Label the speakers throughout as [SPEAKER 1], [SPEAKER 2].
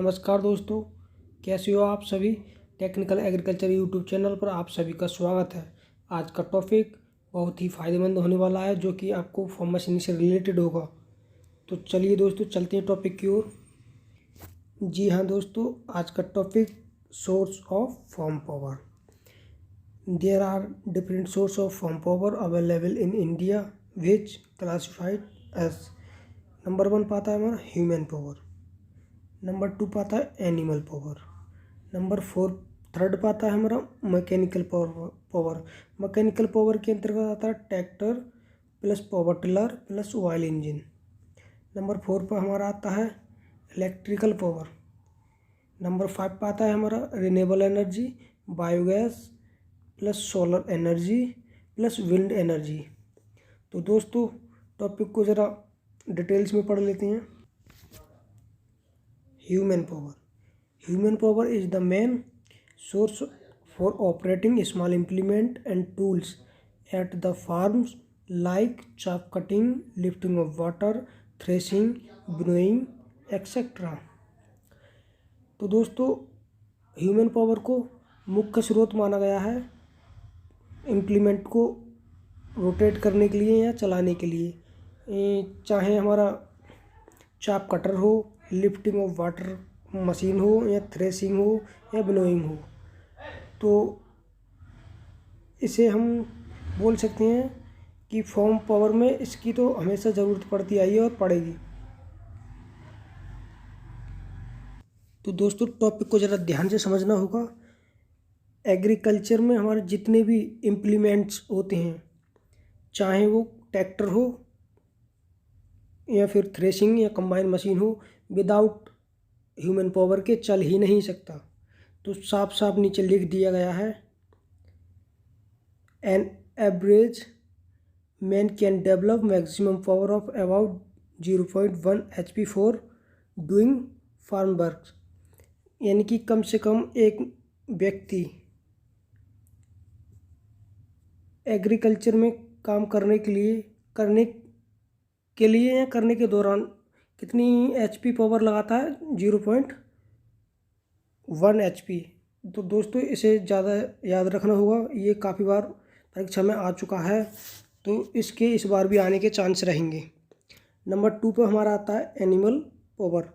[SPEAKER 1] नमस्कार दोस्तों, कैसे हो आप सभी। टेक्निकल एग्रीकल्चर यूट्यूब चैनल पर आप सभी का स्वागत है। आज का टॉपिक बहुत ही फ़ायदेमंद होने वाला है, जो कि आपको फॉर्म मशीन से रिलेटेड होगा। तो चलिए दोस्तों, चलते हैं टॉपिक की ओर। जी हाँ दोस्तों, आज का topic source of farm power. There are different source of farm power available in India which classified as. Number 1 पाता है हमारा ह्यूमन पावर। नंबर 2 पाता है एनिमल पावर। नंबर 4 थर्ड पाता है हमारा मैकेनिकल पावर। मैकेनिकल पावर के अंतर्गत आता है tractor plus power tiller plus oil engine. Number 4 पर हमारा आता है इलेक्ट्रिकल पावर। नंबर 5 पर आता है हमारा renewable energy, biogas plus solar energy plus wind energy. तो दोस्तों, टॉपिक को ज़रा डिटेल्स में पढ़ लेते हैं। Human power. Human power is the main source for operating small implement and tools at the farms like chaff cutting, lifting of water, threshing, winnowing, etc. तो दोस्तों, ह्यूमन पावर को मुख्य स्रोत माना गया है इम्प्लीमेंट को रोटेट करने के लिए या चलाने के लिए। चाहे हमारा चाप कटर हो, लिफ्टिंग ऑफ वाटर मशीन हो, या थ्रेसिंग हो, या विनोइंग हो, तो इसे हम बोल सकते हैं कि फॉर्म पावर में इसकी तो हमेशा ज़रूरत पड़ती आई है और पड़ेगी। तो दोस्तों, टॉपिक को ज़रा ध्यान से समझना होगा। एग्रीकल्चर में हमारे जितने भी इम्प्लीमेंट्स होते हैं, चाहे वो ट्रैक्टर हो या फिर थ्रेसिंग या कंबाइन मशीन हो, विदाउट ह्यूमन पावर के चल ही नहीं सकता। तो साफ साफ नीचे लिख दिया गया है, an average man can develop maximum power of about 0.1 HP for doing farm work. यानी कि कम से कम एक व्यक्ति एग्रीकल्चर में काम करने के लिए या करने के दौरान कितनी HP पावर लगाता है? 0.1 HP। तो दोस्तों, इसे ज़्यादा याद रखना होगा, ये काफ़ी बार परीक्षा में आ चुका है, तो इसके इस बार भी आने के चांस रहेंगे। नंबर 2 पर हमारा आता है एनिमल पावर।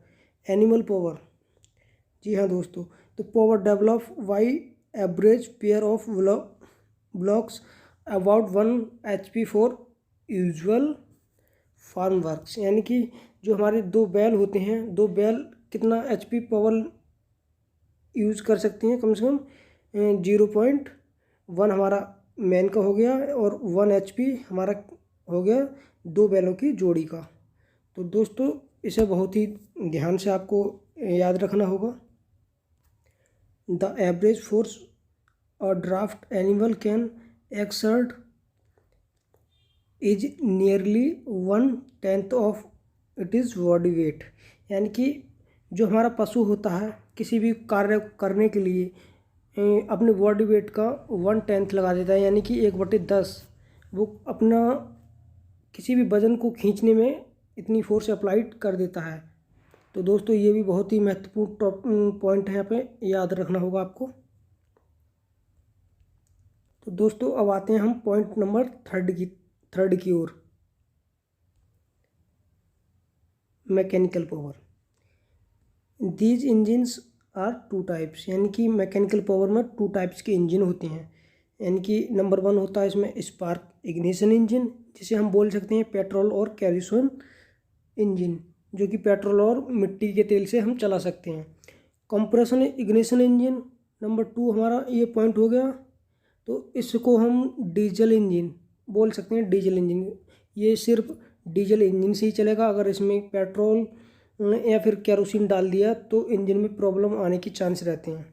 [SPEAKER 1] एनिमल पावर, जी हाँ दोस्तों, तो power develop by average pair of bullocks about 1 HP for usual farm works. यानी कि जो हमारे दो बैल होते हैं, दो बैल कितना HP पावर यूज़ कर सकती हैं? कम से कम 0.1 हमारा मैन का हो गया और 1 HP हमारा हो गया दो बैलों की जोड़ी का। तो दोस्तों, इसे बहुत ही ध्यान से आपको याद रखना होगा। द एवरेज फोर्स और draft animal can exert is nearly 1/10 of it is body weight. यानी कि जो हमारा पशु होता है किसी भी कार्य करने के लिए अपने बॉडी वेट का 1/10 लगा देता है, यानी कि 1/10 वो अपना किसी भी वजन को खींचने में इतनी फोर्स अप्लाइड कर देता है। तो दोस्तों, ये भी बहुत ही महत्वपूर्ण पॉइंट है, यहाँ पे याद रखना होगा आपको। तो दोस्तों, अब आते हैं हम पॉइंट नंबर थर्ड की ओर, mechanical power. These engines are 2 types. यानी कि मैकेनिकल पावर में 2 टाइप्स के इंजन होते हैं। यानी कि नंबर 1 होता है इसमें स्पार्क इग्निशन इंजन, जिसे हम बोल सकते हैं पेट्रोल और कैरोसिन इंजन, जो कि पेट्रोल और मिट्टी के तेल से हम चला सकते हैं। कंप्रेशन इग्निशन इंजन नंबर 2 हमारा ये पॉइंट हो गया। तो इसको हम डीजल इंजन बोल सकते हैं। डीजल इंजन ये सिर्फ डीजल इंजन से ही चलेगा। अगर इसमें पेट्रोल या फिर केरोसिन डाल दिया तो इंजन में प्रॉब्लम आने की चांस रहते हैं।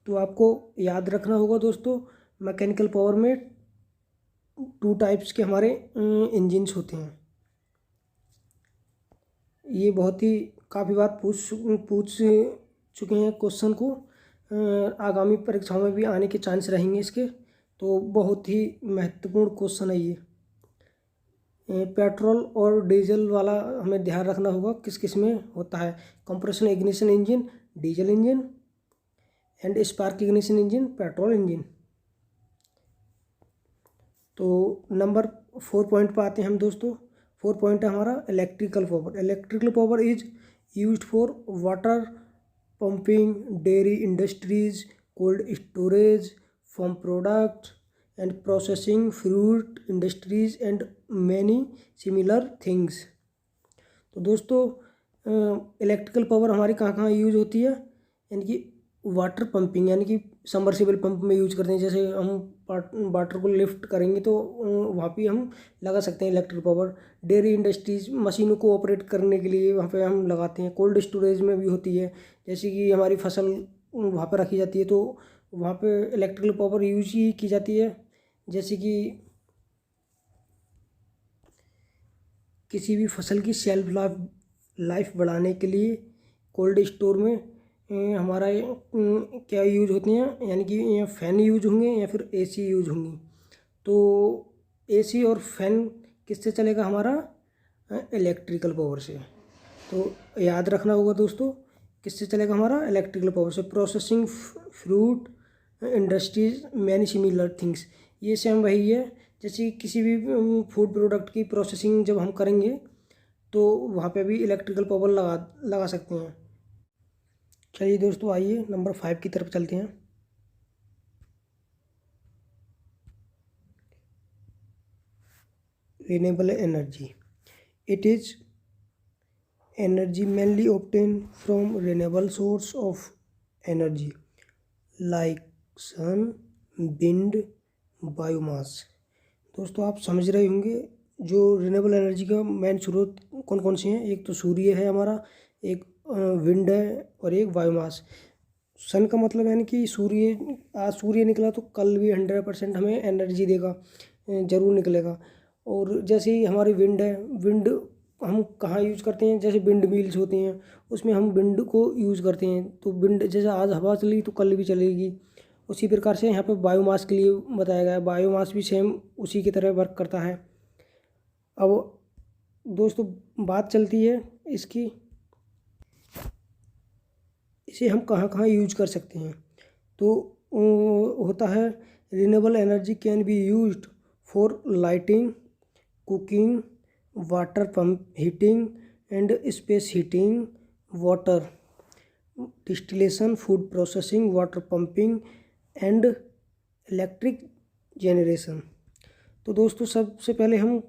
[SPEAKER 1] तो आपको याद रखना होगा दोस्तों, मैकेनिकल पावर में 2 टाइप्स के हमारे इंजन्स होते हैं। ये बहुत ही काफ़ी बार पूछ चुके हैं क्वेश्चन को, आगामी परीक्षाओं में भी आने के चांस रहेंगे इसके। तो बहुत ही महत्वपूर्ण क्वेश्चन है ये। पेट्रोल और डीजल वाला हमें ध्यान रखना होगा किस किस में होता है। Compression ignition engine diesel engine and spark ignition engine petrol engine. तो नंबर 4 पॉइंट पर आते हैं हम दोस्तों। 4 पॉइंट है हमारा electrical power. Electrical power is used for water pumping, dairy industries, cold storage, farm product and processing, fruit industries and many similar things. तो दोस्तों इलेक्ट्रिकल पावर हमारी कहाँ कहाँ यूज होती है, यानी कि वाटर पंपिंग यानी कि सबमर्सिबल पंप में यूज करते हैं। जैसे हम वाटर को लिफ्ट करेंगे तो वहाँ पे हम लगा सकते हैं इलेक्ट्रिक पावर। डेयरी इंडस्ट्रीज मशीनों को ऑपरेट करने के लिए वहाँ पे हम लगाते हैं। कोल्ड स्टोरेज में भी होती है, जैसे कि हमारी फसल वहाँ पे रखी जाती है तो वहाँ पे इलेक्ट्रिकल पावर यूज ही की जाती है। जैसे कि किसी भी फसल की सेल्फ लाइफ बढ़ाने के लिए कोल्ड स्टोर में हमारा क्या यूज होती हैं, यानी कि फ़ैन यूज होंगे या फिर एसी यूज होंगी। तो एसी और फैन किससे चलेगा हमारा, इलेक्ट्रिकल पावर से। तो याद रखना होगा दोस्तों किससे चलेगा हमारा, इलेक्ट्रिकल पावर से। Processing fruit industries many similar things, ये सेम वही है। जैसे किसी भी फूड प्रोडक्ट की प्रोसेसिंग जब हम करेंगे तो वहाँ पे भी इलेक्ट्रिकल पावर लगा सकते हैं। चलिए दोस्तों आइए नंबर 5 की तरफ चलते हैं। Renewable energy, it is energy mainly obtained from renewable source of energy like sun, wind, biomass. दोस्तों आप समझ रहे होंगे जो रिन्यूएबल एनर्जी का मेन स्रोत कौन कौन से हैं। एक तो सूर्य है हमारा, एक विंड है और एक बायोमास। सन का मतलब यानी कि सूर्य, आज सूर्य निकला तो कल भी 100% हमें एनर्जी देगा, ज़रूर निकलेगा। और जैसे ही हमारी विंड है, विंड हम कहाँ यूज़ करते हैं, जैसे विंड मिल्स होती हैं उसमें हम विंड को यूज़ करते हैं। तो विंड जैसे आज हवा चली तो कल भी चलेगी। उसी प्रकार से यहाँ पे बायोमास के लिए बताया गया है। बायोमास भी सेम उसी की तरह वर्क करता है। अब दोस्तों बात चलती है इसकी, इसे हम कहाँ कहाँ यूज कर सकते हैं। तो होता है renewable energy can be used for lighting, cooking, water pump heating and space heating, water distillation, food processing, water pumping and electric generation. तो दोस्तों सबसे पहले हम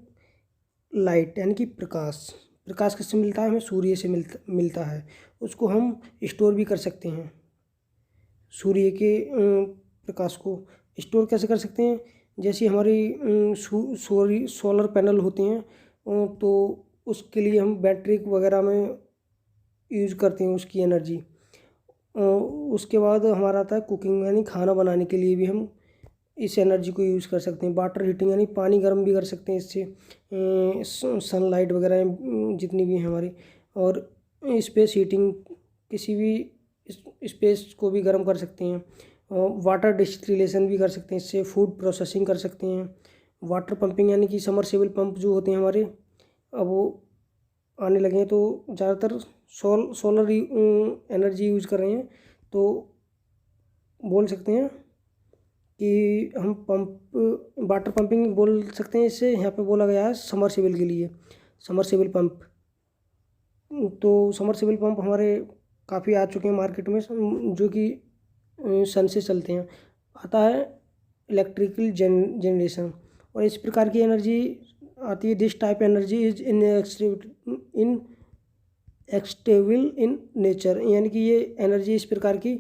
[SPEAKER 1] लाइट यानी कि प्रकाश, प्रकाश किससे मिलता है, हमें सूर्य से मिलता है। उसको हम स्टोर भी कर सकते हैं। सूर्य के प्रकाश को स्टोर कैसे कर सकते हैं, जैसे हमारी सोलर पैनल होते हैं तो उसके लिए हम बैटरी वगैरह में यूज़ करते हैं उसकी एनर्जी। उसके बाद हमारा आता है कुकिंग यानी खाना बनाने के लिए भी हम इस एनर्जी को यूज़ कर सकते हैं। वाटर हीटिंग यानी पानी गर्म भी कर सकते हैं इससे, सनलाइट वगैरह जितनी भी हैं हमारी। और स्पेस हीटिंग, किसी भी स्पेस को भी गर्म कर सकते हैं। वाटर डिस्टिलेशन भी कर सकते हैं इससे, फूड प्रोसेसिंग कर सकते हैं। वाटर पंपिंग यानी कि समरसेबल पंप जो होते हैं हमारे, अब वो आने लगे हैं तो ज़्यादातर सोलर एनर्जी यूज़ कर रहे हैं। तो बोल सकते हैं कि हम पंप वाटर पंपिंग बोल सकते हैं इससे। यहाँ पे बोला गया है समरसेबल के लिए, समरसेबल पंप। तो समरसेबल पंप हमारे काफ़ी आ चुके हैं मार्केट में, जो कि सन से चलते हैं। आता है इलेक्ट्रिकल जनरेशन, और इस प्रकार की एनर्जी आती है। This type energy is inexhaustible in nature, यानी कि ये एनर्जी इस प्रकार की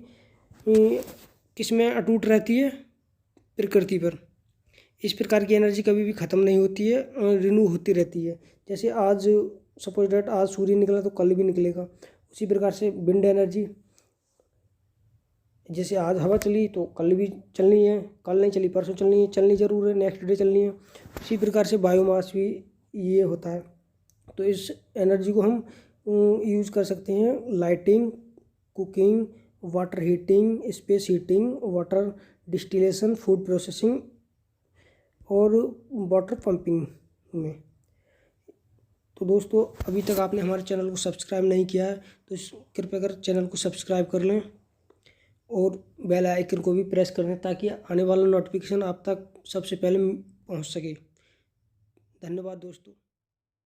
[SPEAKER 1] किस में अटूट रहती है, प्रकृति पर। इस प्रकार की एनर्जी कभी भी ख़त्म नहीं होती है, रिन्यू होती रहती है। जैसे आज सपोज डेट आज सूर्य निकला तो कल भी निकलेगा। उसी प्रकार से विंड एनर्जी, जैसे आज हवा चली तो कल भी चलनी है, कल नहीं चली परसों चलनी है, चलनी ज़रूर है, नेक्स्ट डे चलनी है। उसी प्रकार से बायोमास भी ये होता है। तो इस एनर्जी को हम यूज़ कर सकते हैं lighting, cooking, water heating, space heating, water distillation, food processing और वाटर पंपिंग में। तो दोस्तों अभी तक आपने हमारे चैनल को सब्सक्राइब नहीं किया है तो कृपया कर चैनल को सब्सक्राइब कर लें और बेल आइकन को भी प्रेस कर दें ताकि आने वाला नोटिफिकेशन आप तक सबसे पहले पहुंच सके। धन्यवाद दोस्तों।